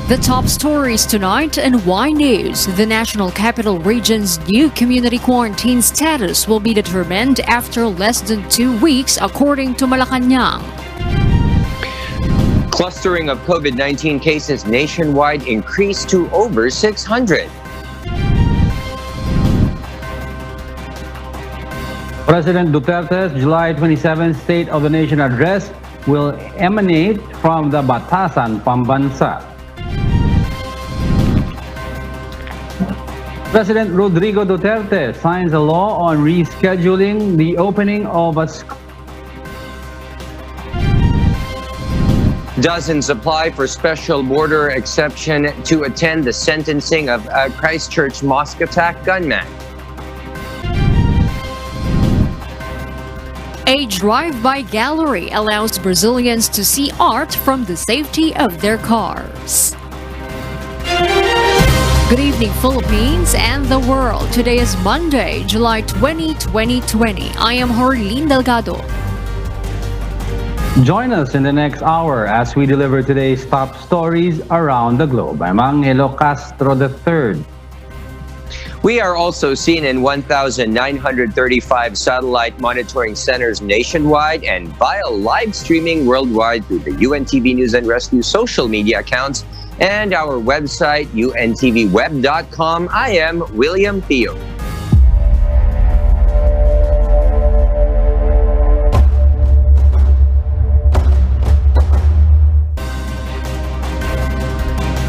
The top stories tonight in Y News. The National Capital Region's new community quarantine status will be determined after less than 2 weeks, according to Malacanang. Clustering of COVID-19 cases nationwide increased to over 600. President Duterte's July 27 State of the Nation address will emanate from the Batasang, Pambansa. President Rodrigo Duterte signs a law on rescheduling the opening of a school. Dozens apply for special border exception to attend the sentencing of a Christchurch mosque attack gunman. A drive-by gallery allows Brazilians to see art from the safety of their cars. Good evening, Philippines and the world. Today is Monday, July 20, 2020. I am Jorlene Delgado. Join us in the next hour as we deliver today's top stories around the globe. I'm Angelo Castro III. We are also seen in 1,935 satellite monitoring centers nationwide and via live streaming worldwide through the UNTV News and Rescue social media accounts and our website, untvweb.com. I am William Theo.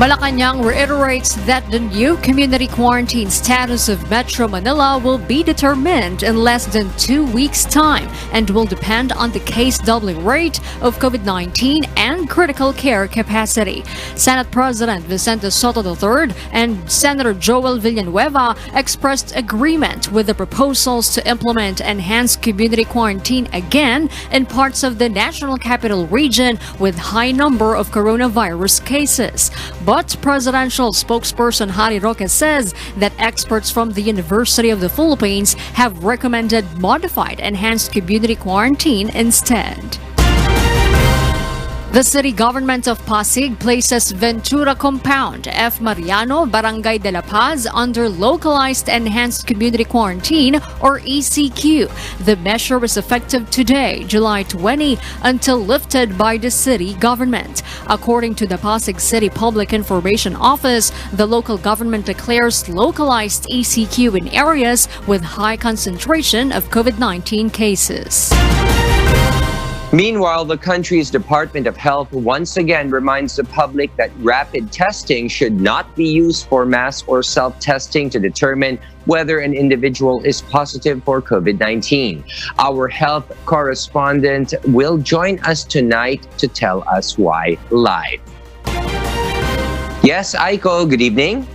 Malacanang reiterates that the new community quarantine status of Metro Manila will be determined in less than 2 weeks' time and will depend on the case doubling rate of COVID-19 and critical care capacity. Senate President Vicente Soto III and Senator Joel Villanueva expressed agreement with the proposals to implement enhanced community quarantine again in parts of the National Capital Region with high number of coronavirus cases. But presidential spokesperson Harry Roque says that experts from the University of the Philippines have recommended modified enhanced community quarantine instead. The city government of Pasig places Ventura Compound, F. Mariano, Barangay de la Paz under localized enhanced community quarantine or ECQ. The measure is effective today, July 20, until lifted by the city government. According to the Pasig City Public Information Office, the local government declares localized ECQ in areas with high concentration of COVID-19 cases. Meanwhile, the country's Department of Health once again reminds the public that rapid testing should not be used for mass or self-testing to determine whether an individual is positive for COVID-19. Our health correspondent will join us tonight to tell us why live. Yes, Aiko, good evening.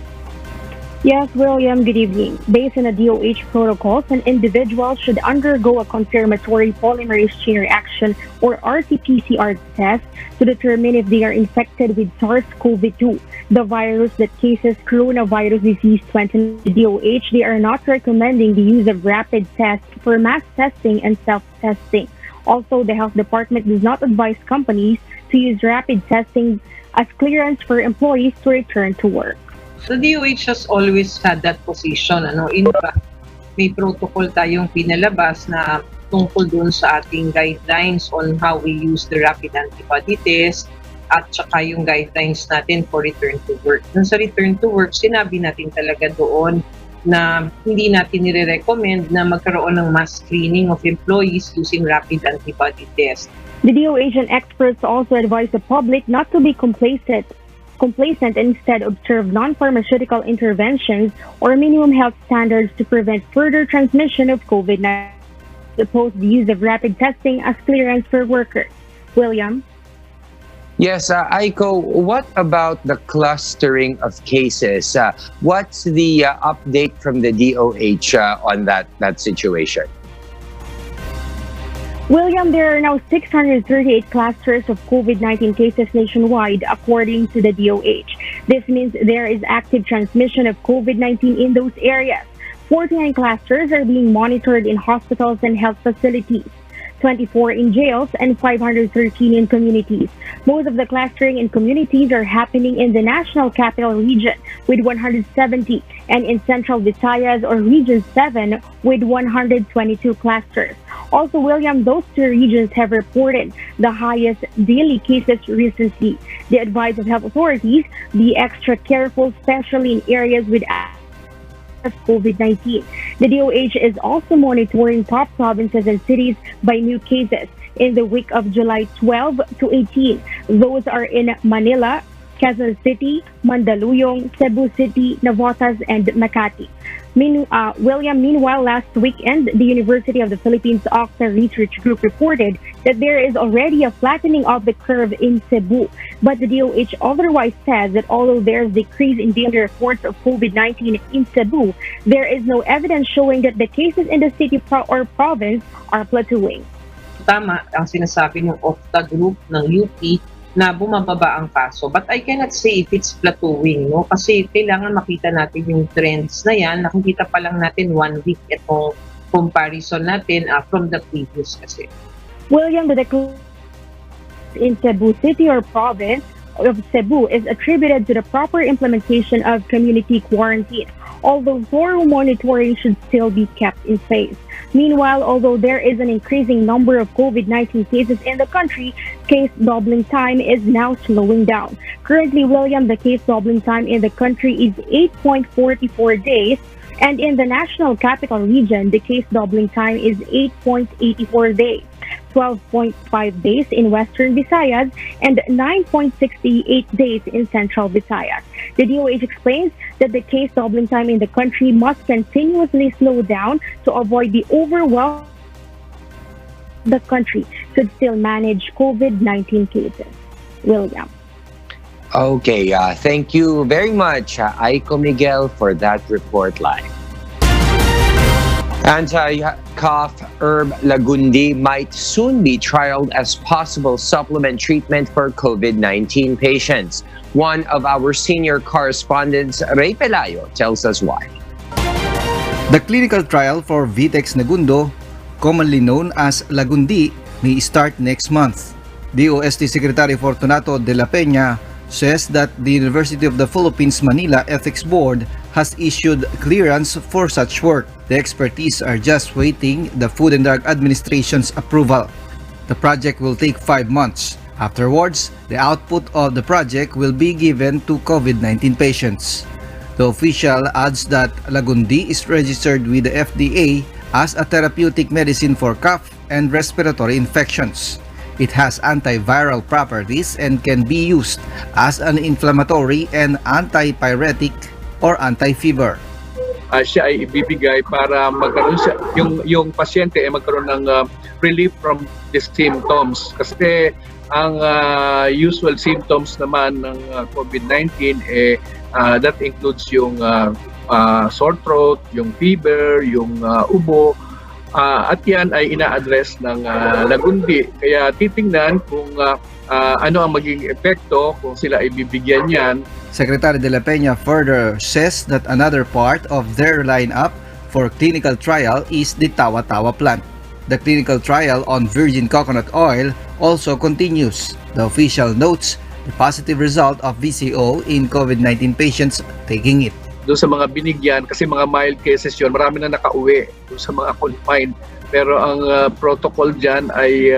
Yes, William, good evening. Based on the DOH protocols, an individual should undergo a confirmatory polymerase chain reaction or RT-PCR test to determine if they are infected with SARS-CoV-2, the virus that causes coronavirus disease 20. The DOH, they are not recommending the use of rapid tests for mass testing and self-testing. Also, the health department does not advise companies to use rapid testing as clearance for employees to return to work. The DOH has always had that position. In fact, may protocol tayong pinalabas na tungkol doon sa ating guidelines on how we use the rapid antibody test at saka yung guidelines natin for return to work. Dun sa return to work, sinabi natin talaga doon na hindi natin nire-recommend na magkaroon ng mass screening of employees using rapid antibody test. The DOH and experts also advise the public not to be complacent and instead observe non-pharmaceutical interventions or minimum health standards to prevent further transmission of COVID-19. Oppose the use of rapid testing as clearance for workers. William? Yes, Aiko, what about the clustering of cases? What's the update from the DOH on that situation? William, there are now 638 clusters of COVID-19 cases nationwide, according to the DOH. This means there is active transmission of COVID-19 in those areas. 49 clusters are being monitored in hospitals and health facilities. 24 in jails, and 513 in communities. Most of the clustering in communities are happening in the National Capital Region with 170 and in Central Visayas or Region 7 with 122 clusters. Also, William, those two regions have reported the highest daily cases recently. The advice of health authorities be extra careful, especially in areas with COVID-19. The DOH is also monitoring top provinces and cities by new cases in the week of July 12 to 18. Those are in Manila, Quezon City, Mandaluyong, Cebu City, Navotas, and Makati. William, meanwhile, last weekend, the University of the Philippines Octa Research Group reported that there is already a flattening of the curve in Cebu. But the DOH otherwise says that although there's decrease in daily reports of COVID-19 in Cebu, there is no evidence showing that the cases in the city or province are plateauing. Tama ang sinasabi ng Octa Group ng UP na bumababa ang kaso. But I cannot say if it's plateauing, no? Kasi kailangan makita natin yung trends na yan. Nakikita pa lang natin 1 week itong comparison natin from the previous kasi. William, the decline in Cebu City or province of Cebu is attributed to the proper implementation of community quarantine, although thorough monitoring should still be kept in place. Meanwhile, although there is an increasing number of COVID-19 cases in the country, case doubling time is now slowing down. Currently, William, the case doubling time in the country is 8.44 days, and in the National Capital Region, the case doubling time is 8.84 days. 12.5 days in Western Visayas and 9.68 days in Central Visayas. The DOH explains that the case doubling time in the country must continuously slow down to avoid the overwhelm. The country could still manage COVID-19 cases. William. Okay, thank you very much, Aiko Miguel, for that report live. Anti-cough herb Lagundi might soon be trialed as possible supplement treatment for COVID-19 patients. One of our senior correspondents, Ray Pelayo, tells us why. The clinical trial for Vitex Nagundo, commonly known as Lagundi, may start next month. DOST Secretary Fortunato de la Peña says that the University of the Philippines Manila Ethics Board has issued clearance for such work. The expertise are just waiting the Food and Drug Administration's approval. The project will take 5 months. Afterwards, the output of the project will be given to COVID-19 patients. The official adds that Lagundi is registered with the FDA as a therapeutic medicine for cough and respiratory infections. It has antiviral properties and can be used as an inflammatory and antipyretic or anti-fever. Siya ay ibibigay para magkaroon siya, yung pasyente ay magkaroon ng relief from the symptoms. Kasi ang usual symptoms naman ng COVID-19 that includes yung sore throat, yung fever, yung ubo, at yan ay ina-address ng Lagundi. Kaya titingnan kung ano ang magiging epekto kung sila ay bibigyan yan. Secretary de la Peña further says that another part of their lineup for clinical trial is the Tawa-Tawa plant. The clinical trial on virgin coconut oil also continues. The official notes the positive result of VCO in COVID-19 patients taking it. Doon sa mga binigyan, kasi mga mild cases yun, marami na nakauwi doon sa mga confined. Pero ang protocol dyan ay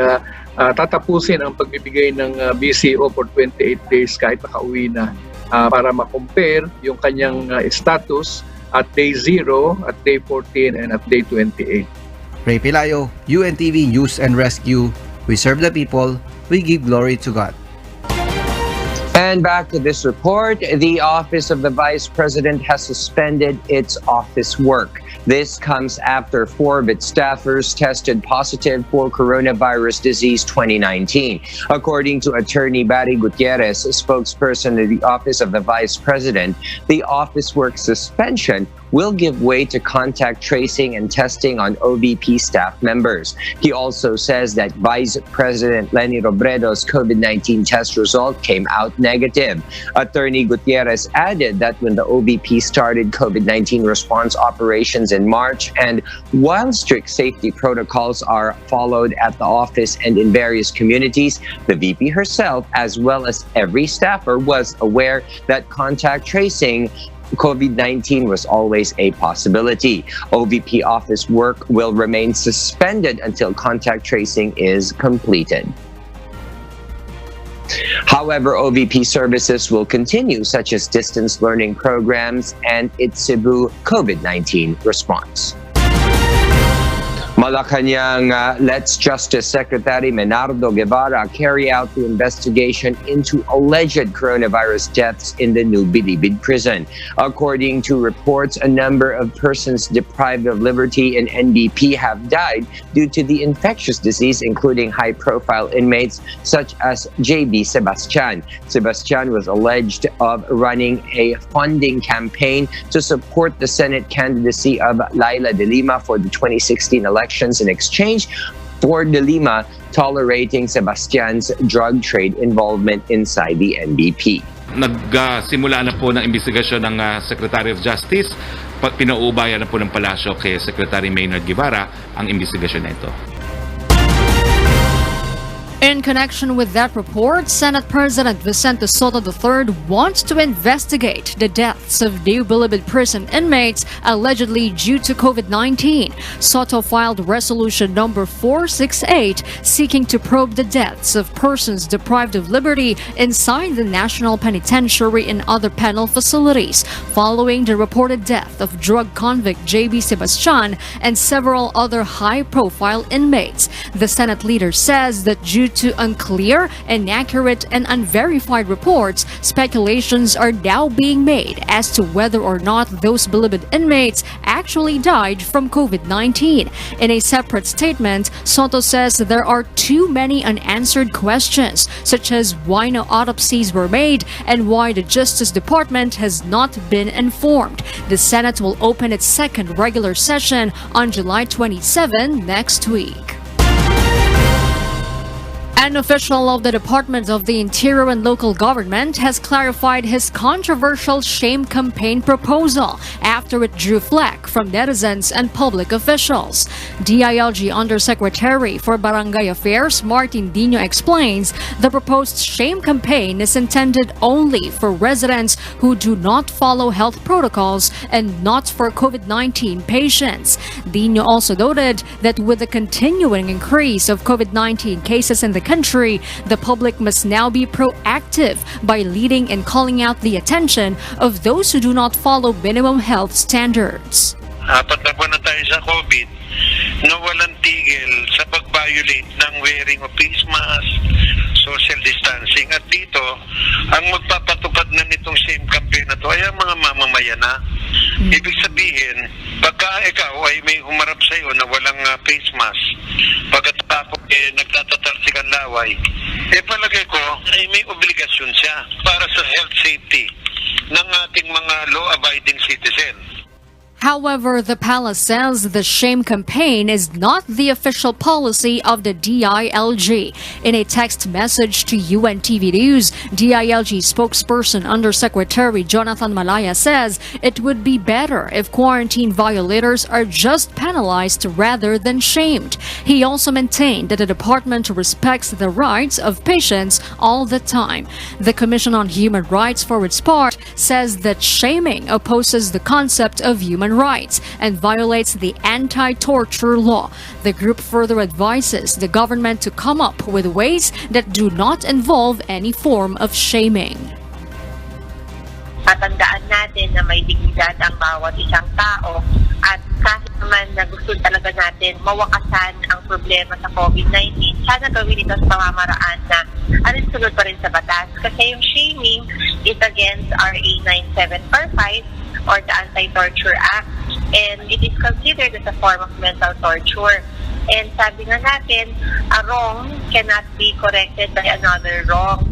tatapusin ang pagbibigay ng VCO for 28 days kahit nakauwi na. Para ma-compare yung kanyang status at day 0, at day 14, and at day 28. Ray Pelayo, UNTV News and Rescue. We serve the people, we give glory to God. And back to this report, the Office of the Vice President has suspended its office work. This comes after 4 of its staffers tested positive for coronavirus disease 2019. According to Attorney Barry Gutierrez, a spokesperson of the Office of the Vice President, the office work suspension will give way to contact tracing and testing on OVP staff members. He also says that Vice President Leni Robredo's COVID-19 test result came out negative. Attorney Gutierrez added that when the OVP started COVID-19 response operations in March, and while strict safety protocols are followed at the office and in various communities, the VP herself, as well as every staffer, was aware that contact tracing COVID-19 was always a possibility. OVP office work will remain suspended until contact tracing is completed. However, OVP services will continue, such as distance learning programs and its Cebu COVID-19 response. Malacanang lets Justice Secretary Menardo Guevara carry out the investigation into alleged coronavirus deaths in the New Bilibid prison. According to reports, a number of persons deprived of liberty in NBP have died due to the infectious disease, including high-profile inmates such as JB Sebastian. Sebastian was alleged of running a funding campaign to support the Senate candidacy of Laila de Lima for the 2016 elections in exchange for de Lima tolerating Sebastian's drug trade involvement inside the NBP. Nagsimula na po ng investigasyon ng Secretary of Justice. Pinauubayan na po ng palasyo kay Secretary Maynard Guevara ang investigasyon na ito. In connection with that report, Senate President Vicente Soto III wants to investigate the deaths of New Bilibid prison inmates allegedly due to COVID-19. Soto filed Resolution number 468 seeking to probe the deaths of persons deprived of liberty inside the National Penitentiary and other penal facilities following the reported death of drug convict JB Sebastian and several other high-profile inmates. The Senate leader says that due to unclear, inaccurate, and unverified reports, speculations are now being made as to whether or not those Bilibid inmates actually died from COVID-19. In a separate statement, Soto says there are too many unanswered questions, such as why no autopsies were made and why the Justice Department has not been informed. The Senate will open its second regular session on July 27 next week. An official of the Department of the Interior and Local Government has clarified his controversial shame campaign proposal after it drew flack from netizens and public officials. DILG Undersecretary for Barangay Affairs Martin Dino explains the proposed shame campaign is intended only for residents who do not follow health protocols and not for COVID-19 patients. Dino also noted that with the continuing increase of COVID-19 cases in the country, the public must now be proactive by leading and calling out the attention of those who do not follow minimum health standards. Apat na buwan na tayo sa COVID na walang tigil sa pag-violate ng wearing of face mask, social distancing. At dito, ang magpapatupad na nitong same campaign na to ay ang mga mamamayan na. Ibig sabihin, pagka ikaw ay may humarap sa iyo na walang face mask, pagkatapos nagtatatalsik ang laway, palagay ko ay may obligasyon siya para sa health safety ng ating mga law-abiding citizen. However, the palace says the shame campaign is not the official policy of the DILG. In a text message to UNTV News, DILG spokesperson Undersecretary Jonathan Malaya says it would be better if quarantine violators are just penalized rather than shamed. He also maintained that the department respects the rights of patients all the time. The Commission on Human Rights, for its part, says that shaming opposes the concept of human rights and violates the anti-torture law. The group further advises the government to come up with ways that do not involve any form of shaming. Patandaan natin na may dignidad ang bawat isang tao at kahit naman na gusto talaga natin mawakasan ang problema sa COVID-19, sana gawin ito sa pamamaraan na alinsunod pa rin sa batas. Kasi yung shaming is against RA 9745 or the Anti-Torture Act, and it is considered as a form of mental torture. And sabi nga natin, a wrong cannot be corrected by another wrong.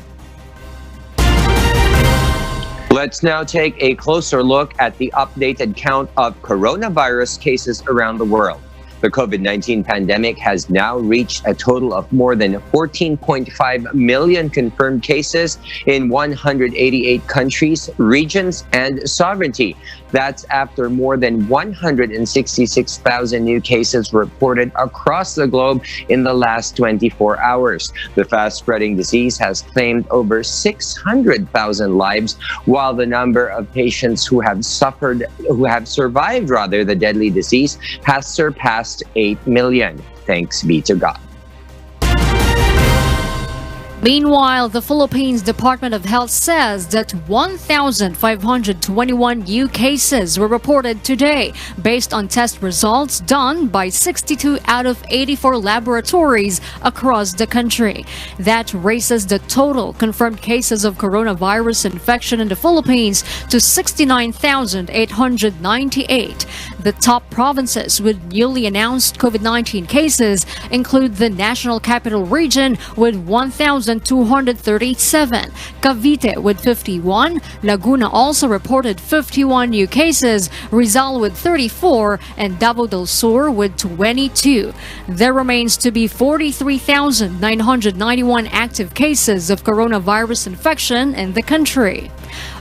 Let's now take a closer look at the updated count of coronavirus cases around the world. The COVID-19 pandemic has now reached a total of more than 14.5 million confirmed cases in 188 countries, regions, and sovereignty. That's after more than 166,000 new cases reported across the globe in the last 24 hours. The fast-spreading disease has claimed over 600,000 lives, while the number of patients who have survived the deadly disease has surpassed 8 million. Thanks be to God. Meanwhile, the Philippines Department of Health says that 1,521 new cases were reported today based on test results done by 62 out of 84 laboratories across the country. That raises the total confirmed cases of coronavirus infection in the Philippines to 69,898. The top provinces with newly announced COVID-19 cases include the National Capital Region with 1,237, Cavite with 51, Laguna also reported 51 new cases, Rizal with 34, and Davao del Sur with 22. There remains to be 43,991 active cases of coronavirus infection in the country.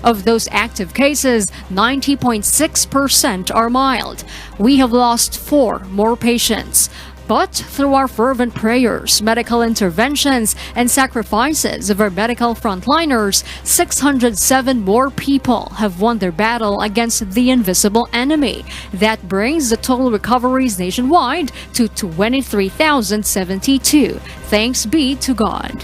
Of those active cases, 90.6% are mild. We have lost 4 more patients. But through our fervent prayers, medical interventions, and sacrifices of our medical frontliners, 607 more people have won their battle against the invisible enemy. That brings the total recoveries nationwide to 23,072. Thanks be to God.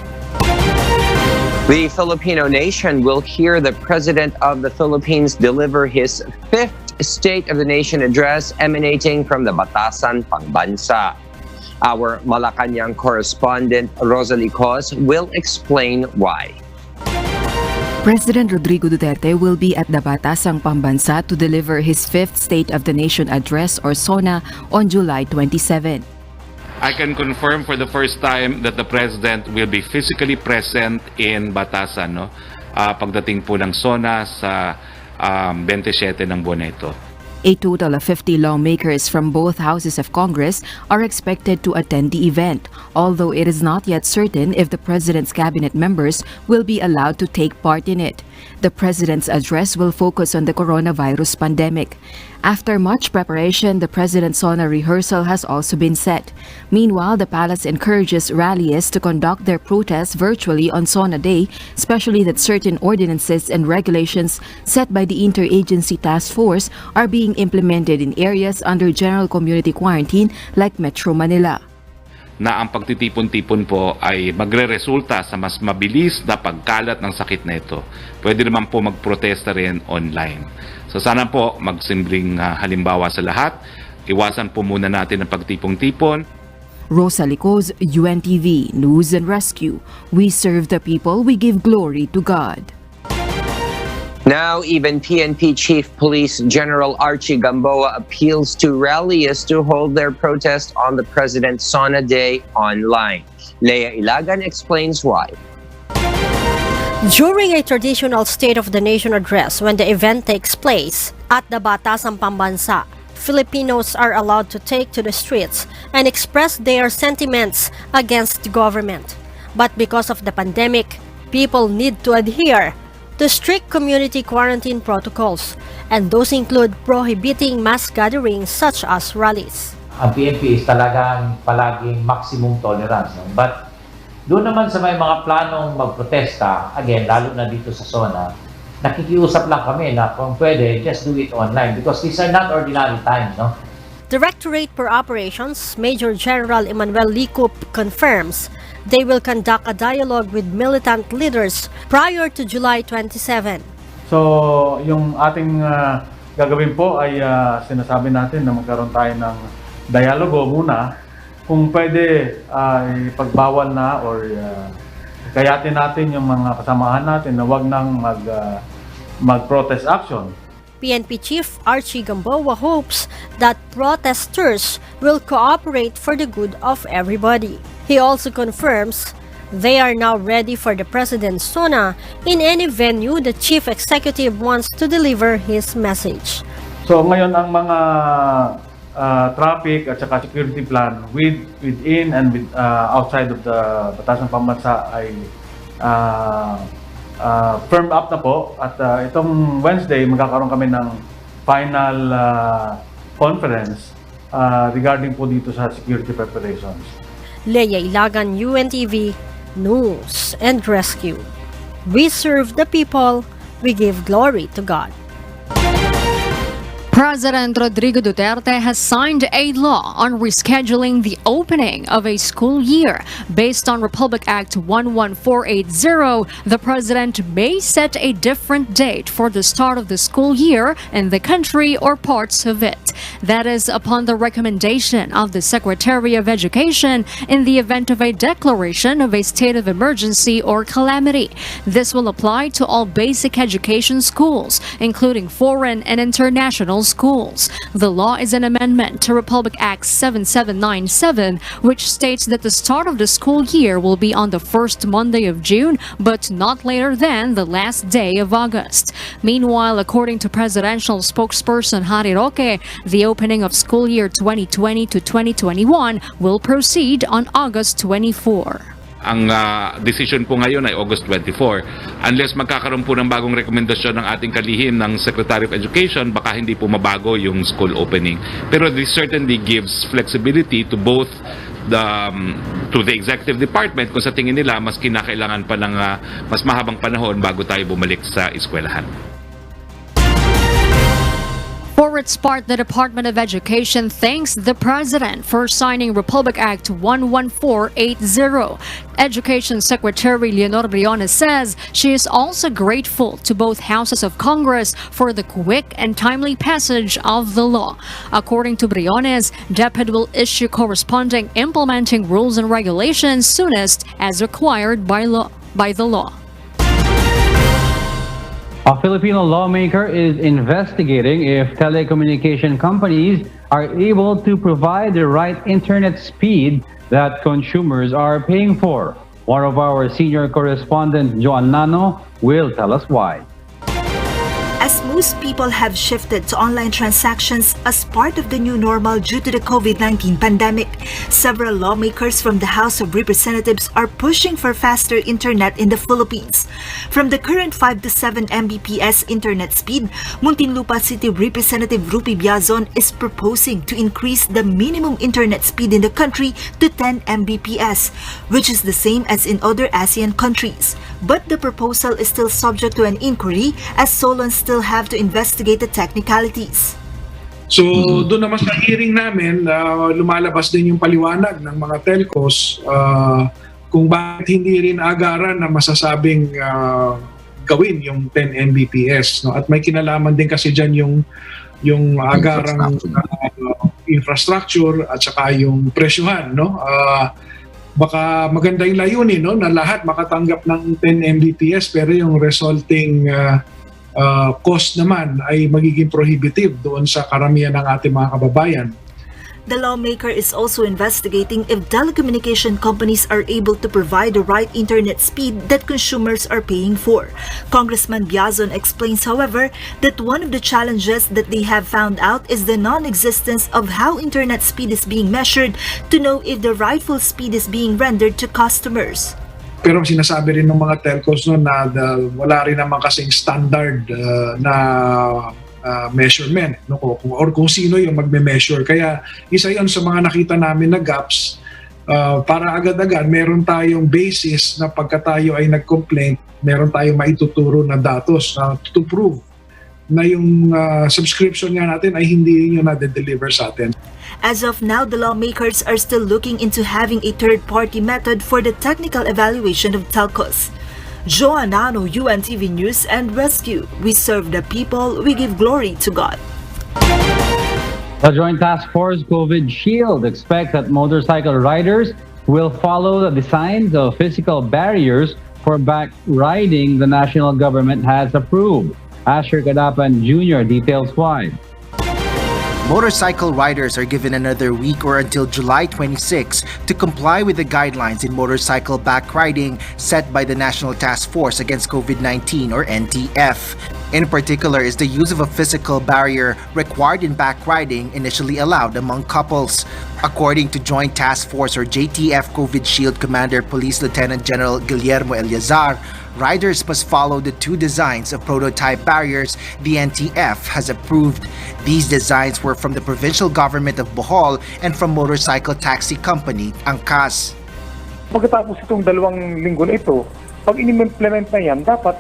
The Filipino nation will hear the President of the Philippines deliver his 5th State of the Nation address emanating from the Batasang, Pambansa. Our Malacanang correspondent, Rosalie Cos, will explain why. President Rodrigo Duterte will be at the Batasang, Pambansa to deliver his 5th State of the Nation address or SONA on July 27. I can confirm for the first time that the President will be physically present in Batasang, pagdating po ng SONA sa 27 ng buwan na ito. A total of 50 lawmakers from both houses of Congress are expected to attend the event, although it is not yet certain if the President's cabinet members will be allowed to take part in it. The President's address will focus on the coronavirus pandemic. After much preparation, the President's SONA rehearsal has also been set. Meanwhile, the palace encourages rallies to conduct their protests virtually on SONA Day, especially that certain ordinances and regulations set by the Interagency Task Force are being implemented in areas under general community quarantine like Metro Manila. Na ang pagtitipon-tipon po ay magre-resulta sa mas mabilis na pagkalat ng sakit na ito. Pwede naman po magprotesta rin online. So sana po magsimbreng halimbawa sa lahat. Iwasan po muna natin ang pagtipon-tipon. Rosalie Cos, UNTV, News and Rescue. We serve the people, we give glory to God. Now, even PNP Chief Police General Archie Gamboa appeals to rallies to hold their protest on the President's SONA Day online. Leia Ilagan explains why. During a traditional State of the Nation address when the event takes place at the Batasang, Pambansa, Filipinos are allowed to take to the streets and express their sentiments against the government. But because of the pandemic, people need to adhere to strict community quarantine protocols, and those include prohibiting mass gatherings such as rallies. Ang PNP is talagang palaging maximum tolerance. No? But doon naman sa may mga planong magprotesta, again, lalo na dito sa SONA, nakikiusap lang kami na kung pwede, just do it online because these are not ordinary times. No? Directorate for Operations, Major General Emmanuel Licup confirms they will conduct a dialogue with militant leaders prior to July 27. So, yung ating gagawin po ay sinasabi natin na magkaroon tayo ng dialogo muna. Kung pwede, ipagbawal na or kayatin natin yung mga kasamahan natin na wag nang mag-protest action. PNP Chief Archie Gamboa hopes that protesters will cooperate for the good of everybody. He also confirms They are now ready for the President's SONA in any venue the Chief Executive wants to deliver his message. So ngayon ang mga traffic at saka security plan within and outside of the Batasang Pambansa ay firm up na po at itong Wednesday magkakaroon kami ng final conference regarding po dito sa security preparations. Leia Ilagan, UNTV, News and Rescue. We serve the people, we give glory to God. President Rodrigo Duterte has signed a law on rescheduling the opening of a school year. Based on Republic Act 11480, the president may set a different date for the start of the school year in the country or parts of it. That is upon the recommendation of the Secretary of Education in the event of a declaration of a state of emergency or calamity. This will apply to all basic education schools, including foreign and international schools. The law is an amendment to Republic Act 7797, which states that the start of the school year will be on the first Monday of June, but not later than the last day of August. Meanwhile, according to presidential spokesperson Harry Roque, the opening of school year 2020 to 2021 will proceed on August 24. Ang decision po ngayon ay August 24. Unless magkakaroon po ng bagong rekomendasyon ng ating kalihim ng Secretary of Education, baka hindi po mabago yung school opening. Pero this certainly gives flexibility to both to the Executive Department kung sa tingin nila mas kinakailangan pa ng mas mahabang panahon bago tayo bumalik sa eskwelahan. For its part, the Department of Education thanks the President for signing Republic Act 11480. Education Secretary Leonor Briones says she is also grateful to both houses of Congress for the quick and timely passage of the law. According to Briones, DepEd will issue corresponding implementing rules and regulations soonest as required by the law. A Filipino lawmaker is investigating if telecommunication companies are able to provide the right internet speed that consumers are paying for. One of our senior correspondents, Joan Nano, will tell us why. As most people have shifted to online transactions as part of the new normal due to the COVID-19 pandemic, several lawmakers from the House of Representatives are pushing for faster internet in the Philippines. From the current 5 to 7 Mbps internet speed, Muntinlupa City Representative Rupi Biazon is proposing to increase the minimum internet speed in the country to 10 Mbps, which is the same as in other ASEAN countries. But the proposal is still subject to an inquiry as Solon still have to investigate the technicalities. So doon naman sa hearing namin, lumalabas din yung paliwanag ng mga telcos kung bakit hindi rin agaran na masasabing gawin yung 10 Mbps. No? At may kinalaman din kasi dyan yung agarang infrastructure at saka yung presyuhan. No? Baka maganda yung layunin, no? Na lahat makatanggap ng 10 Mbps pero yung resulting cost naman ay magiging prohibitive doon sa karamihan ng ating mga kababayan. The lawmaker is also investigating if telecommunication companies are able to provide the right internet speed that consumers are paying for. Congressman Biazon explains, however, that one of the challenges that they have found out is the non-existence of how internet speed is being measured to know if the rightful speed is being rendered to customers. Pero sinasabi rin ng mga telcos no, na wala rin naman kasing standard na measurement, no? Or kung sino yung magme-measure. Kaya isa yon sa mga nakita namin na gaps para agad-agad meron tayong basis na pagka tayo ay nag-complaint, meron tayong maituturo na datos to prove na yung subscription nga natin ay hindi yung na-deliver sa atin. As of now, the lawmakers are still looking into having a third-party method for the technical evaluation of telcos. Joan Nano, UNTV News and Rescue. We serve the people, we give glory to God. The Joint Task Force COVID Shield expects that motorcycle riders will follow the designs of physical barriers for back riding the national government has approved. Asher Kadapan Jr. details why. Motorcycle riders are given another week or until July 26 to comply with the guidelines in motorcycle back riding set by the National Task Force Against COVID-19 or NTF. In particular, is the use of a physical barrier required in back riding initially allowed among couples. According to Joint Task Force or JTF COVID Shield Commander Police Lieutenant General Guillermo Eleazar, riders must follow the two designs of prototype barriers the NTF has approved. These designs were from the provincial government of Bohol and from motorcycle taxi company Angkas. Pagkatapos itong 2 linggo na ito, pag in-implement na yan, dapat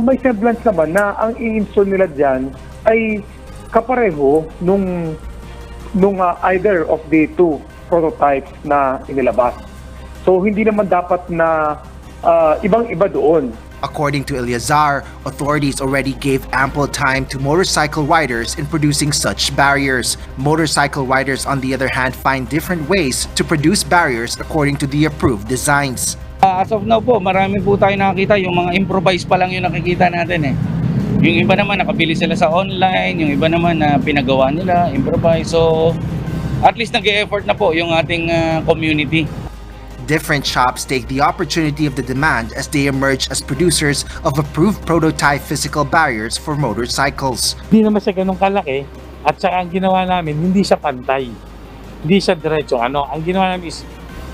may semblance naman na ang i-install nila dyan ay kapareho nung either of the two prototypes na inilabas. So hindi naman dapat na ibang-iba doon. According to Eleazar, authorities already gave ample time to motorcycle riders in producing such barriers. Motorcycle riders, on the other hand, find different ways to produce barriers according to the approved designs. As of now po, marami po tayo nakakita, yung mga improvise pa lang yung nakikita natin eh. Yung iba naman nakabili sila sa online, yung iba naman na pinagawa nila, improvise. So at least nag-e-effort na po yung ating community. Different shops take the opportunity of the demand as they emerge as producers of approved prototype physical barriers for motorcycles. Hindi naman siya ganun kalaki at saka ang ginawa namin hindi siya pantay. Hindi siya diretso. Ang ginawa namin is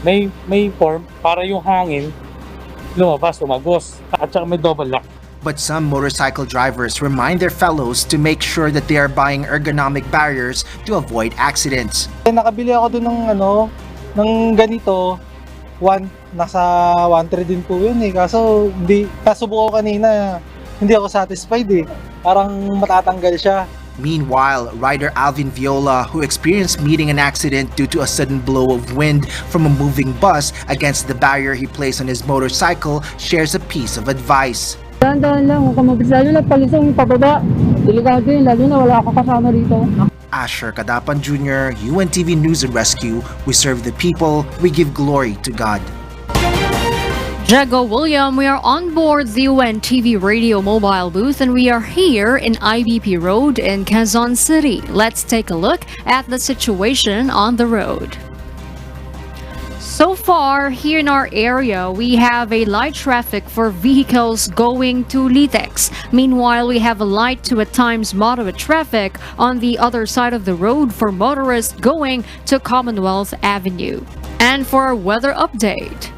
may form para yung hangin lumabas, tumagos at saka may double lock. But some motorcycle drivers remind their fellows to make sure that they are buying ergonomic barriers to avoid accidents. Nakabili ako doon ng ganito. Nasa 1.3 din po yun eh. Kaso nasubukan ko kanina, hindi ako satisfied eh. Parang matatanggal siya. Meanwhile, rider Alvin Viola, who experienced meeting an accident due to a sudden blow of wind from a moving bus against the barrier he placed on his motorcycle, shares a piece of advice. Dahan-dahan lang, kung mabisa nyo lang palisong pababa. Delikado yun, lalo na wala ako kasama rito. Asher Kadapan Jr., UNTV News and Rescue. We serve the people, we give glory to God. Jago William, we are on board the UNTV radio mobile booth and we are here in IBP Road in Quezon City. Let's take a look at the situation on the road. So far, here in our area, we have a light traffic for vehicles going to Litex. Meanwhile, we have a light to at times moderate traffic on the other side of the road for motorists going to Commonwealth Avenue. And for our weather update.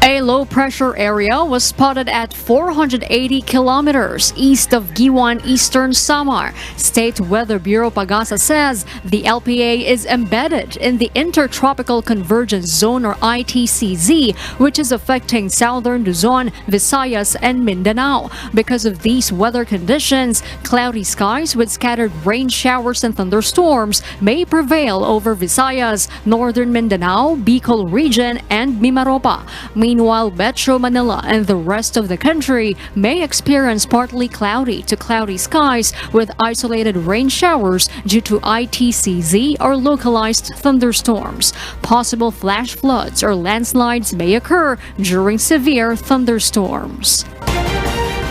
A low-pressure area was spotted at 480 kilometers east of Giwan, Eastern Samar. State Weather Bureau Pagasa says the LPA is embedded in the Intertropical Convergence Zone or ITCZ, which is affecting southern Luzon, Visayas, and Mindanao. Because of these weather conditions, cloudy skies with scattered rain showers and thunderstorms may prevail over Visayas, northern Mindanao, Bicol region, and Mimaropa. Meanwhile, Metro Manila and the rest of the country may experience partly cloudy to cloudy skies with isolated rain showers due to ITCZ or localized thunderstorms. Possible flash floods or landslides may occur during severe thunderstorms.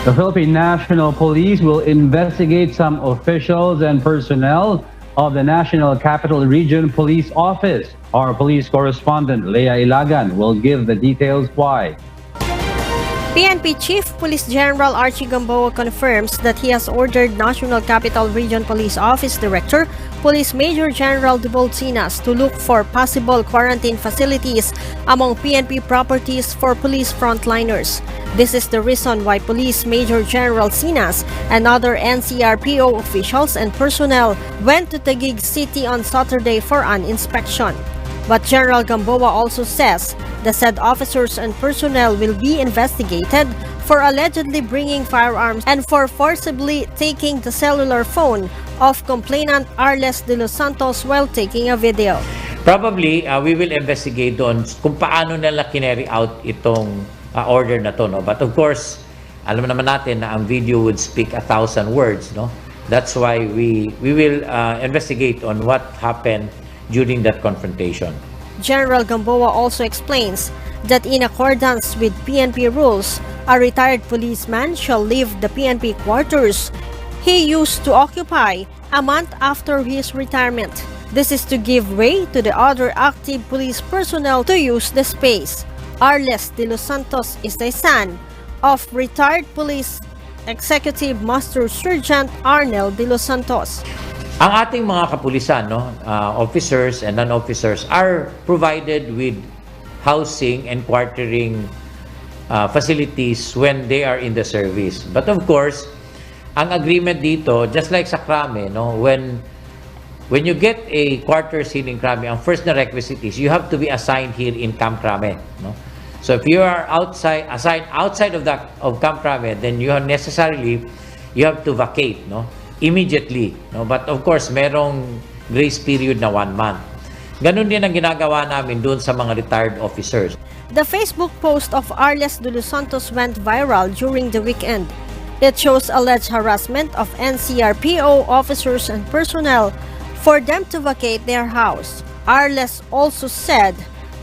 The Philippine National Police will investigate some officials and personnel of the National Capital Region Police Office. Our police correspondent, Leah Ilagan, will give the details why. PNP Chief Police General Archie Gamboa confirms that he has ordered National Capital Region Police Office Director, Police Major General Dubol Sinas to look for possible quarantine facilities among PNP properties for police frontliners. This is the reason why Police Major General Sinas and other NCRPO officials and personnel went to Taguig City on Saturday for an inspection. But General Gamboa also says the said officers and personnel will be investigated for allegedly bringing firearms and for forcibly taking the cellular phone of complainant Arles de los Santos while taking a video. Probably, we will investigate doon kung paano nila kinary out itong order na to. No? But of course, alam naman natin na ang video would speak 1,000 words. No? That's why we will investigate on what happened during that confrontation. General Gamboa also explains that in accordance with PNP rules, A retired policeman shall leave the PNP quarters he used to occupy a month after his retirement. This is to give way to the other active police personnel to use the space. Arles de los Santos is a son of retired police executive Master Sergeant Arnel de los Santos. Ang ating mga kapulisan, officers and non-officers are provided with housing and quartering facilities when they are in the service. But of course, ang agreement dito, just like sa Krame, when you get a quarters here in Krame, ang first na requisite is you have to be assigned here in Camp Krame. So if you are assigned outside of Camp Krame, then you have to vacate, immediately. But of course, merong grace period na 1 month. Ganun din ang ginagawa namin doon sa mga retired officers. The Facebook post of Arles de los Santos went viral during the weekend. It shows alleged harassment of NCRPO officers and personnel for them to vacate their house. Arles also said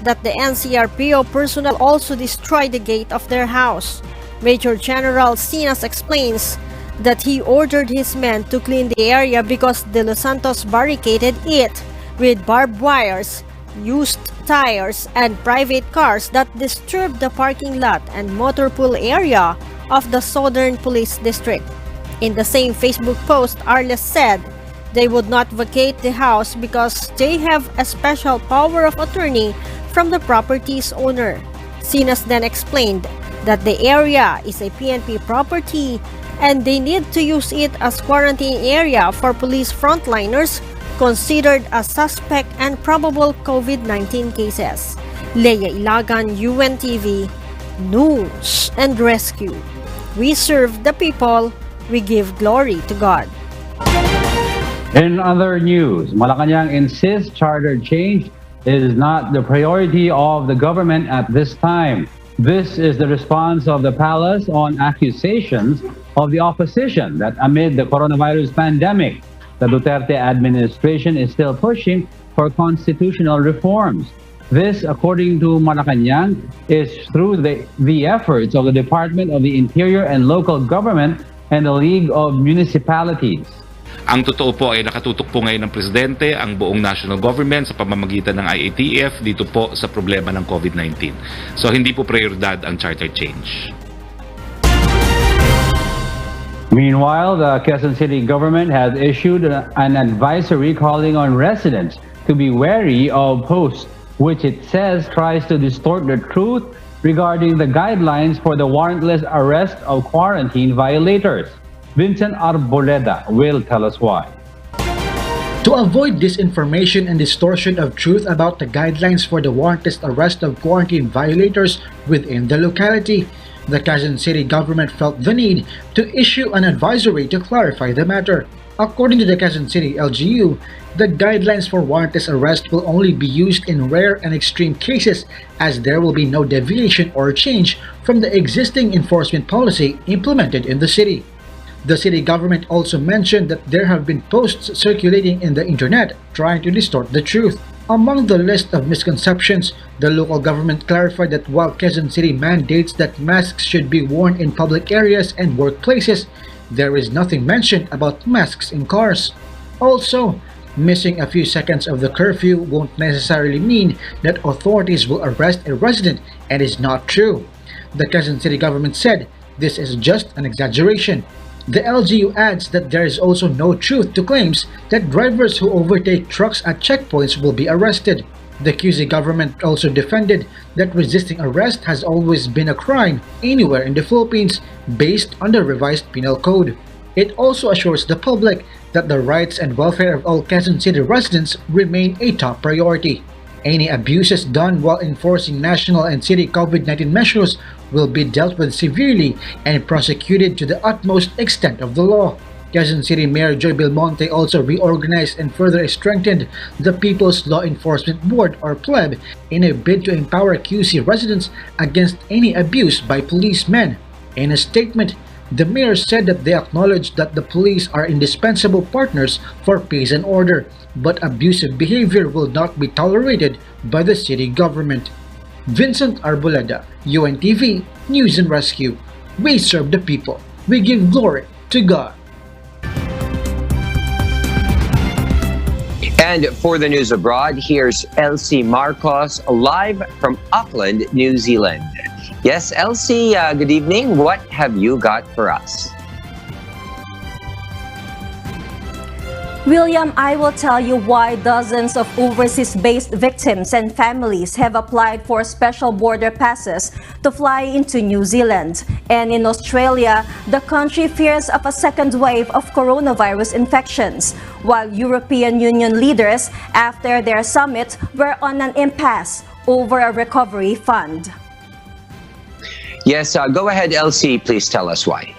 that the NCRPO personnel also destroyed the gate of their house. Major General Sinas explains that he ordered his men to clean the area because De Los Santos barricaded it with barbed wires, used tires, and private cars that disturbed the parking lot and motor pool area of the Southern Police District. In the same Facebook post, Arles said they would not vacate the house because they have a special power of attorney from the property's owner. Sinas then explained that the area is a PNP property and they need to use it as quarantine area for police frontliners considered as suspect and probable COVID-19 cases. Leia Ilagan, UNTV, News and Rescue. We serve the people, we give glory to God. In other news, Malacanang insists charter change is not the priority of the government at this time. This is the response of the palace on accusations of the opposition that amid the coronavirus pandemic, the Duterte administration is still pushing for constitutional reforms. This, according to Malacanang, is through the efforts of the Department of the Interior and Local Government and the League of Municipalities. Ang totoo po ay nakatutok po ngayon ng Presidente ang buong national government sa pamamagitan ng IATF dito po sa problema ng COVID-19. So hindi po prioridad ang charter change. Meanwhile, the Quezon City government has issued an advisory calling on residents to be wary of posts which it says tries to distort the truth regarding the guidelines for the warrantless arrest of quarantine violators. Vincent Arboleda will tell us why. To avoid disinformation and distortion of truth about the guidelines for the warrantless arrest of quarantine violators within the locality, the Quezon City government felt the need to issue an advisory to clarify the matter. According to the Quezon City LGU, the guidelines for warrantless arrest will only be used in rare and extreme cases as there will be no deviation or change from the existing enforcement policy implemented in the city. The city government also mentioned that there have been posts circulating in the internet trying to distort the truth. Among the list of misconceptions, the local government clarified that while Quezon City mandates that masks should be worn in public areas and workplaces, there is nothing mentioned about masks in cars. Also, missing a few seconds of the curfew won't necessarily mean that authorities will arrest a resident, and is not true. The Quezon City government said this is just an exaggeration. The LGU adds that there is also no truth to claims that drivers who overtake trucks at checkpoints will be arrested. The QC government also defended that resisting arrest has always been a crime anywhere in the Philippines based on the revised penal code. It also assures the public that the rights and welfare of all Quezon City residents remain a top priority. Any abuses done while enforcing national and city COVID-19 measures will be dealt with severely and prosecuted to the utmost extent of the law. Quezon City Mayor Joy Belmonte also reorganized and further strengthened the People's Law Enforcement Board or PLEB in a bid to empower QC residents against any abuse by policemen. In a statement, the mayor said that they acknowledge that the police are indispensable partners for peace and order, but abusive behavior will not be tolerated by the city government. Vincent Arboleda, UNTV, News and Rescue. We serve the people. We give glory to God. And for the news abroad, here's Elsie Marcos live from Auckland, New Zealand. Yes, Elsie, good evening. What have you got for us? William, I will tell you why dozens of overseas-based victims and families have applied for special border passes to fly into New Zealand. And in Australia, the country fears of a second wave of coronavirus infections, while European Union leaders, after their summit, were on an impasse over a recovery fund. Yes, go ahead, Elsie. Please tell us why.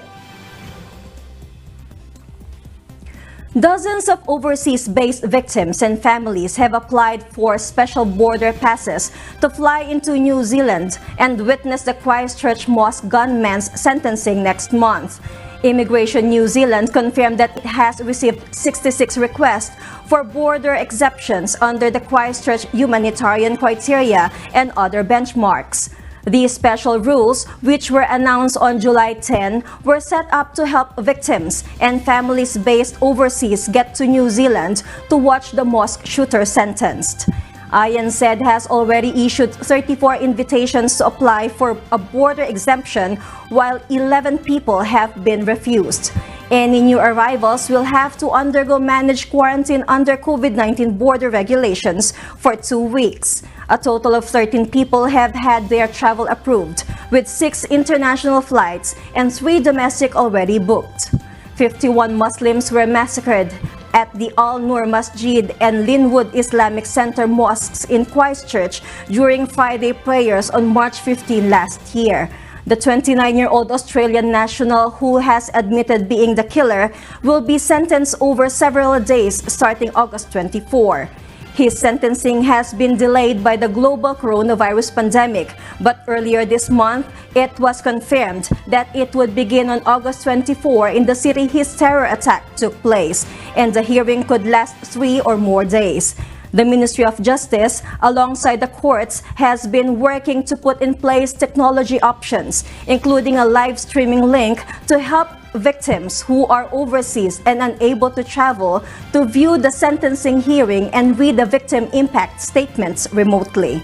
Dozens of overseas-based victims and families have applied for special border passes to fly into New Zealand and witness the Christchurch Mosque gunman's sentencing next month. Immigration New Zealand confirmed that it has received 66 requests for border exceptions under the Christchurch humanitarian criteria and other benchmarks. These special rules, which were announced on July 10, were set up to help victims and families based overseas get to New Zealand to watch the mosque shooter sentenced. INZ has already issued 34 invitations to apply for a border exemption, while 11 people have been refused. Any new arrivals will have to undergo managed quarantine under COVID-19 border regulations for 2 weeks. A total of 13 people have had their travel approved, with 6 international flights and 3 domestic already booked. 51 Muslims were massacred at the Al-Nur Masjid and Linwood Islamic Center mosques in Christchurch during Friday prayers on March 15 last year. The 29-year-old Australian national, who has admitted being the killer, will be sentenced over several days starting August 24. His sentencing has been delayed by the global coronavirus pandemic, but earlier this month, it was confirmed that it would begin on August 24 in the city his terror attack took place, and the hearing could last 3 or more days. The Ministry of Justice, alongside the courts, has been working to put in place technology options, including a live streaming link to help victims who are overseas and unable to travel to view the sentencing hearing and read the victim impact statements remotely.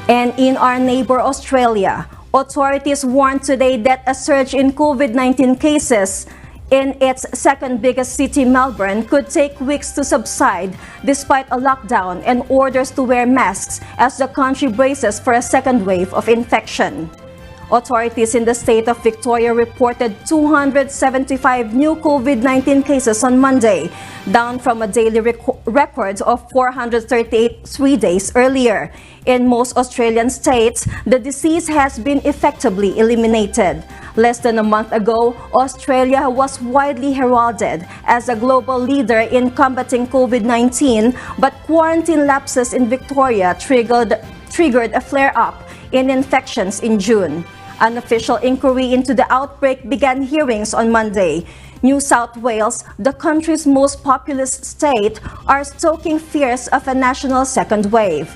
And in our neighbor Australia, authorities warned today that a surge in COVID-19 cases in its second biggest city, Melbourne, could take weeks to subside despite a lockdown and orders to wear masks as the country braces for a second wave of infection. Authorities in the state of Victoria reported 275 new COVID-19 cases on Monday, down from a daily record of 438 3 days earlier. In most Australian states, the disease has been effectively eliminated. Less than a month ago, Australia was widely heralded as a global leader in combating COVID-19, but quarantine lapses in Victoria triggered a flare-up in infections in June. An official inquiry into the outbreak began hearings on Monday. New South Wales, the country's most populous state, are stoking fears of a national second wave.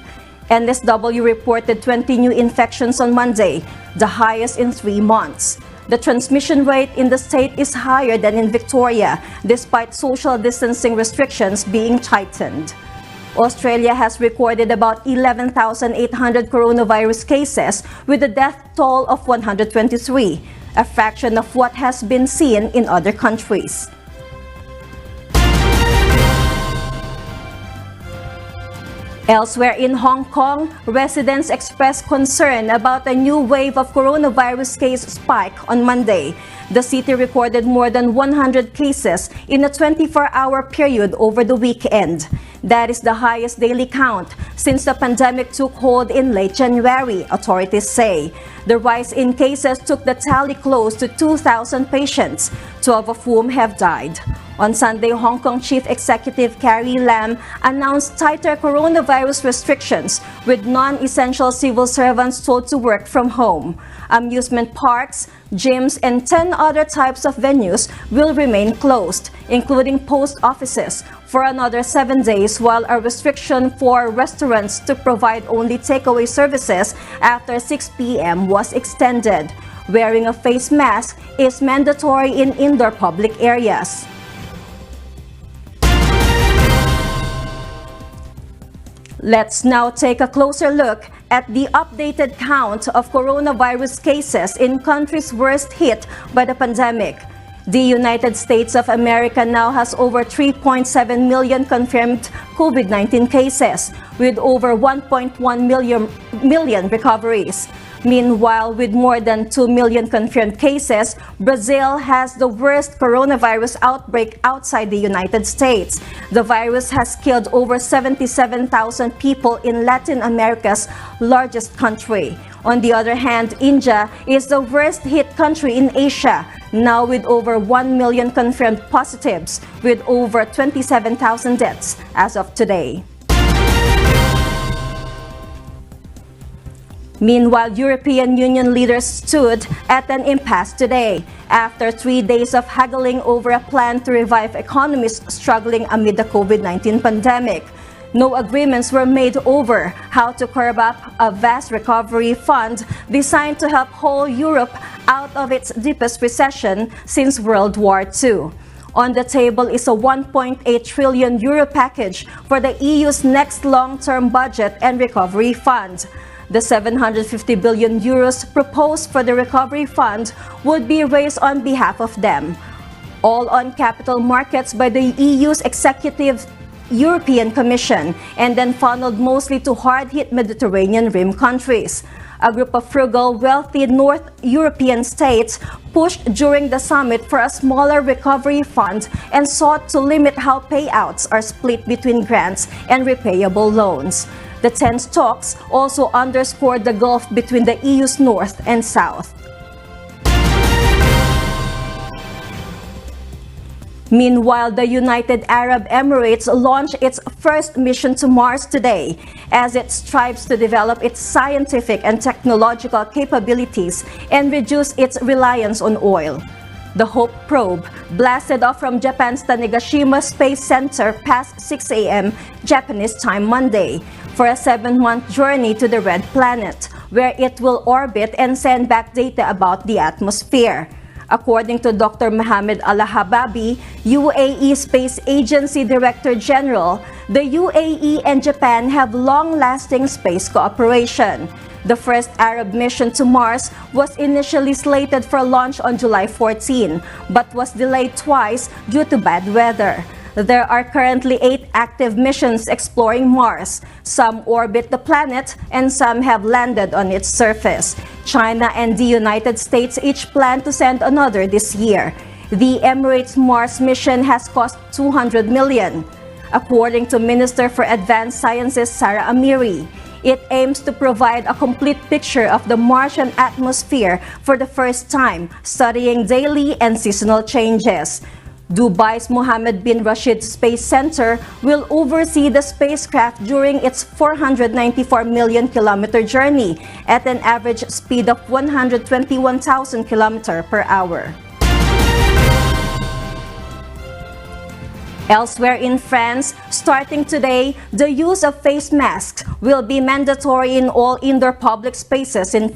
NSW reported 20 new infections on Monday, the highest in 3 months. The transmission rate in the state is higher than in Victoria, despite social distancing restrictions being tightened. Australia has recorded about 11,800 coronavirus cases, with a death toll of 123, a fraction of what has been seen in other countries. Elsewhere in Hong Kong, residents expressed concern about a new wave of coronavirus case spike on Monday. The city recorded more than 100 cases in a 24-hour period over the weekend. That is the highest daily count since the pandemic took hold in late January, authorities say. The rise in cases took the tally close to 2,000 patients, 12 of whom have died. On Sunday, Hong Kong Chief Executive Carrie Lam announced tighter coronavirus restrictions, with non-essential civil servants told to work from home. Amusement parks, gyms, and 10 other types of venues will remain closed, including post offices, for another 7 days, while a restriction for restaurants to provide only takeaway services after 6 p.m. was extended. Wearing a face mask is mandatory in indoor public areas. Let's now take a closer look at the updated count of coronavirus cases in countries worst hit by the pandemic. The United States of America now has over 3.7 million confirmed COVID-19 cases, with over 1.1 million recoveries. Meanwhile, with more than 2 million confirmed cases, Brazil has the worst coronavirus outbreak outside the United States. The virus has killed over 77,000 people in Latin America's largest country. On the other hand, India is the worst hit country in Asia, now with over 1 million confirmed positives, with over 27,000 deaths as of today. Meanwhile, European Union leaders stood at an impasse today after 3 days of haggling over a plan to revive economies struggling amid the COVID-19 pandemic. No agreements were made over how to curb up a vast recovery fund designed to help whole Europe out of its deepest recession since World War II. On the table is a 1.8 trillion euro package for the EU's next long-term budget and recovery fund. The 750 billion euros proposed for the recovery fund would be raised on behalf of them, all on capital markets by the EU's Executive European Commission, and then funneled mostly to hard-hit Mediterranean Rim countries. A group of frugal, wealthy North European states pushed during the summit for a smaller recovery fund and sought to limit how payouts are split between grants and repayable loans. The tense talks also underscored the gulf between the EU's North and South. Meanwhile, the United Arab Emirates launched its first mission to Mars today as it strives to develop its scientific and technological capabilities and reduce its reliance on oil. The Hope probe blasted off from Japan's Tanegashima Space Center past 6 a.m. Japanese time Monday for a 7-month journey to the Red Planet, where it will orbit and send back data about the atmosphere. According to Dr. Mohammed Al-Hababi, UAE Space Agency Director General, the UAE and Japan have long-lasting space cooperation. The first Arab mission to Mars was initially slated for launch on July 14, but was delayed twice due to bad weather. There are currently 8 active missions exploring Mars. Some orbit the planet and some have landed on its surface. China and the United States each plan to send another this year. The Emirates Mars mission has cost $200 million. According to Minister for Advanced Sciences Sarah Amiri, it aims to provide a complete picture of the Martian atmosphere for the first time, studying daily and seasonal changes. Dubai's Mohammed bin Rashid Space Center will oversee the spacecraft during its 494 million kilometer journey at an average speed of 121,000 kilometers per hour. Elsewhere in France, starting today, the use of face masks will be mandatory in all indoor public spaces in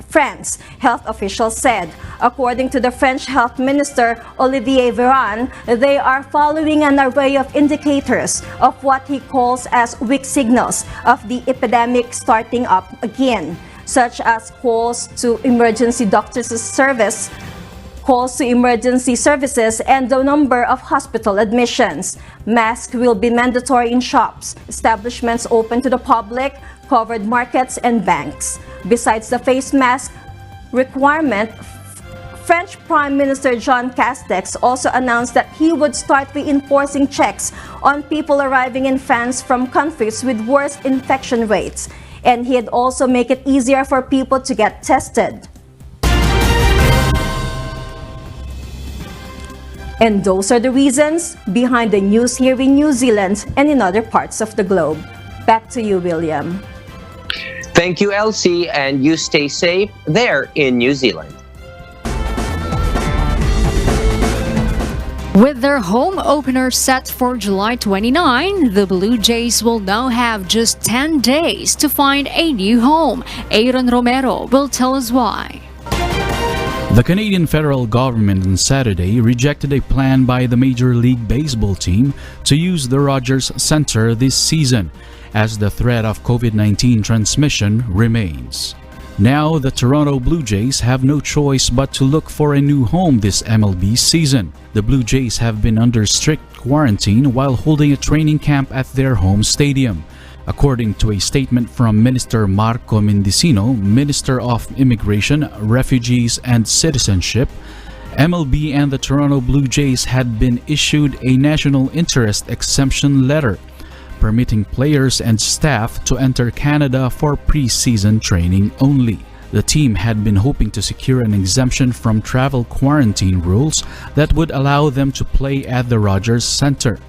France, health officials said. According to the French Health Minister Olivier Véran, they are following an array of indicators of what he calls as weak signals of the epidemic starting up again, such as calls to emergency services and the number of hospital admissions. Masks will be mandatory in shops, establishments open to the public, covered markets, and banks. Besides the face mask requirement, French Prime Minister Jean Castex also announced that he would start reinforcing checks on people arriving in France from countries with worse infection rates, and he'd also make it easier for people to get tested. And those are the reasons behind the news here in New Zealand and in other parts of the globe. Back to you, William. Thank you, Elsie, and you stay safe there in New Zealand. With their home opener set for July 29, the Blue Jays will now have just 10 days to find a new home. Aaron Romero will tell us why. The Canadian federal government on Saturday rejected a plan by the Major League Baseball team to use the Rogers Centre this season, as the threat of COVID-19 transmission remains. Now, the Toronto Blue Jays have no choice but to look for a new home this MLB season. The Blue Jays have been under strict quarantine while holding a training camp at their home stadium. According to a statement from Minister Marco Mendicino, Minister of Immigration, Refugees and Citizenship, MLB and the Toronto Blue Jays had been issued a national interest exemption letter, permitting players and staff to enter Canada for pre-season training only. The team had been hoping to secure an exemption from travel quarantine rules that would allow them to play at the Rogers Centre.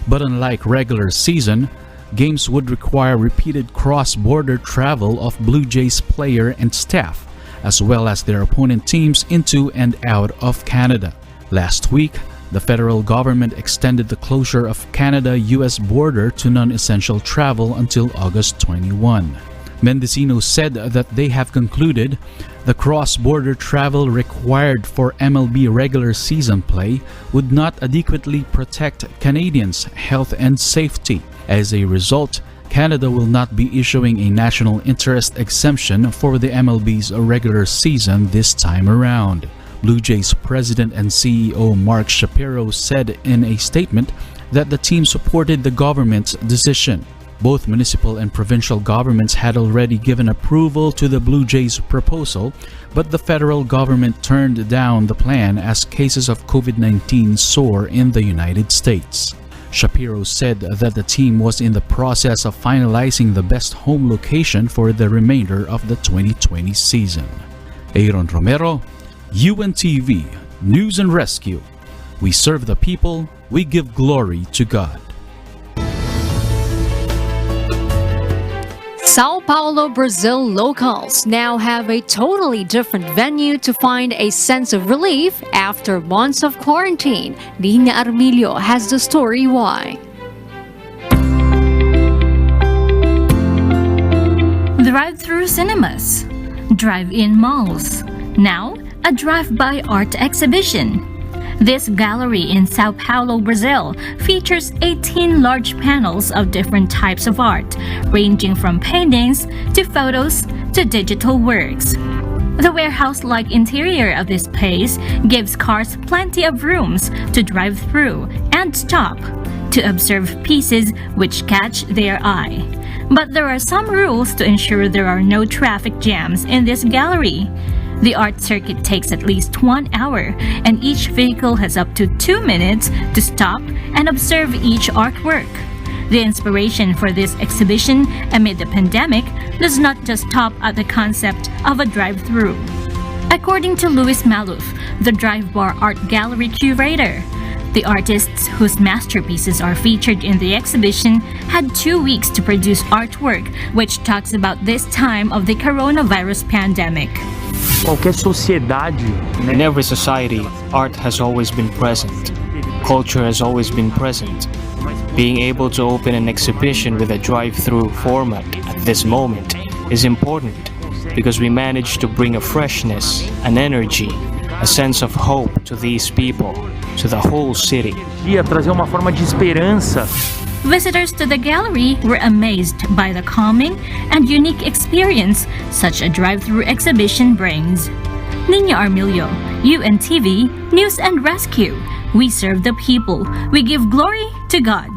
But unlike regular season, games would require repeated cross-border travel of Blue Jays player and staff, as well as their opponent teams into and out of Canada. Last week, the federal government extended the closure of Canada-US border to non-essential travel until August 21. Mendicino said that they have concluded the cross-border travel required for MLB regular season play would not adequately protect Canadians' health and safety. As a result, Canada will not be issuing a national interest exemption for the MLB's regular season this time around. Blue Jays President and CEO Mark Shapiro said in a statement that the team supported the government's decision. Both municipal and provincial governments had already given approval to the Blue Jays proposal, but the federal government turned down the plan as cases of COVID-19 soar in the United States. Shapiro said that the team was in the process of finalizing the best home location for the remainder of the 2020 season. Aaron Romero, UNTV, News and Rescue. We serve the people, we give glory to God. Sao Paulo, Brazil locals now have a totally different venue to find a sense of relief after months of quarantine. Nina Armilio has the story why. Drive-through cinemas, drive-in malls, now a drive-by art exhibition. This gallery in Sao Paulo, Brazil, features 18 large panels of different types of art, ranging from paintings to photos to digital works. The warehouse-like interior of this place gives cars plenty of rooms to drive through and stop to observe pieces which catch their eye. But there are some rules to ensure there are no traffic jams in this gallery. The art circuit takes at least 1 hour, and each vehicle has up to 2 minutes to stop and observe each artwork. The inspiration for this exhibition amid the pandemic does not just stop at the concept of a drive-through. According to Luis Maluf, the Drive Bar Art Gallery curator, the artists whose masterpieces are featured in the exhibition had 2 weeks to produce artwork which talks about this time of the coronavirus pandemic. In every society, art has always been present. Culture has always been present. Being able to open an exhibition with a drive-through format at this moment is important because we managed to bring a freshness, an energy, a sense of hope to these people, to the whole city. Visitors to the gallery were amazed by the calming and unique experience such a drive-through exhibition brings. Nina Armilio, UNTV, News and Rescue. We serve the people. We give glory to God.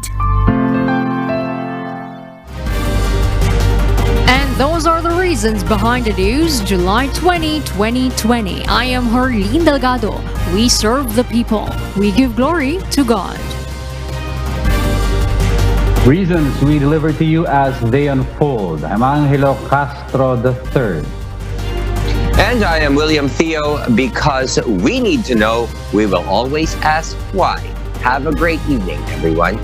And those are the reasons behind the news, July 20, 2020. I am Herlene Delgado. We serve the people. We give glory to God. Reasons we deliver to you as they unfold. I'm Angelo Castro III. And I am William Theo. Because we need to know, we will always ask why. Have a great evening, everyone.